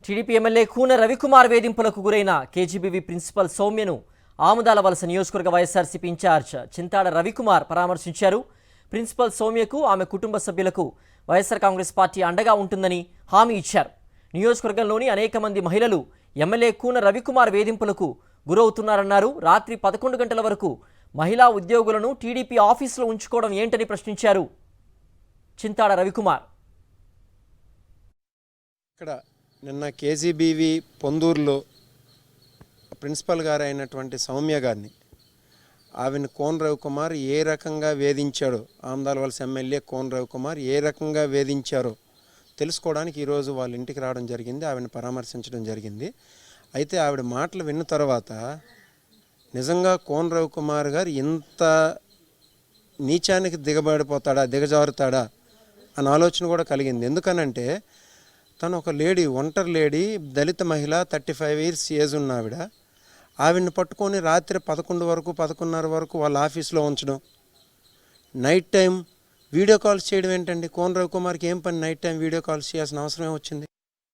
TDP MLA Koona Ravikumar వేధింపులకు గురైన KGBV principal సౌమ్యను ఆముదాల వలస నియోజకవర్గ వైఎస్ఆర్సీపీ ఇన్ఛార్జ్ చింతాడ రవికుమార్ పరామర్శించారు. ప్రిన్సిపల్ సౌమ్యకు ఆమె కుటుంబ సభ్యులకు వైఎస్ఆర్ కాంగ్రెస్ పార్టీ అండగా ఉంటుందని హామీ ఇచ్చారు. నియోజకవర్గంలోని అనేక మంది మహిళలు ఎమ్మెల్యే కూన రవికుమార్ వేధింపులకు గురవుతున్నారన్నారు. రాత్రి 11 గంటల వరకు మహిళా ఉద్యోగులను టీడీపీ ఆఫీసులో ఉంచుకోవడం ఏంటని ప్రశ్నించారు చింతాడ రవికుమార్. ఇక్కడ నిన్న కేజీబీవీ పొందూరులో ప్రిన్సిపల్ గారు అయినటువంటి సౌమ్య గారిని ఆవిని కోన రవికుమార్ ఏ రకంగా వేధించాడో, ఆమదాల వలస ఎమ్మెల్యే కోన రవికుమార్ ఏ రకంగా వేధించారో తెలుసుకోవడానికి ఈరోజు వాళ్ళ ఇంటికి రావడం జరిగింది. ఆవిడని పరామర్శించడం జరిగింది. అయితే ఆవిడ మాటలు విన్న తర్వాత నిజంగా కోన రవికుమార్ గారు ఇంత నీచానికి దిగజారుతాడా అన్న ఆలోచన కూడా కలిగింది. ఎందుకనంటే తను ఒక లేడీ, ఒంటరి లేడీ, దళిత మహిళ, 35 ఇయర్స్ ఏజ్ ఉన్న ఆవిడని పట్టుకొని రాత్రి 11:30 వరకు వాళ్ళ ఆఫీస్లో ఉంచడం, నైట్ టైం వీడియో కాల్స్ చేయడం ఏంటండి? కోన రవికుమార్కి ఏం పని నైట్ టైం వీడియో కాల్స్ చేయాల్సిన అవసరం వచ్చింది?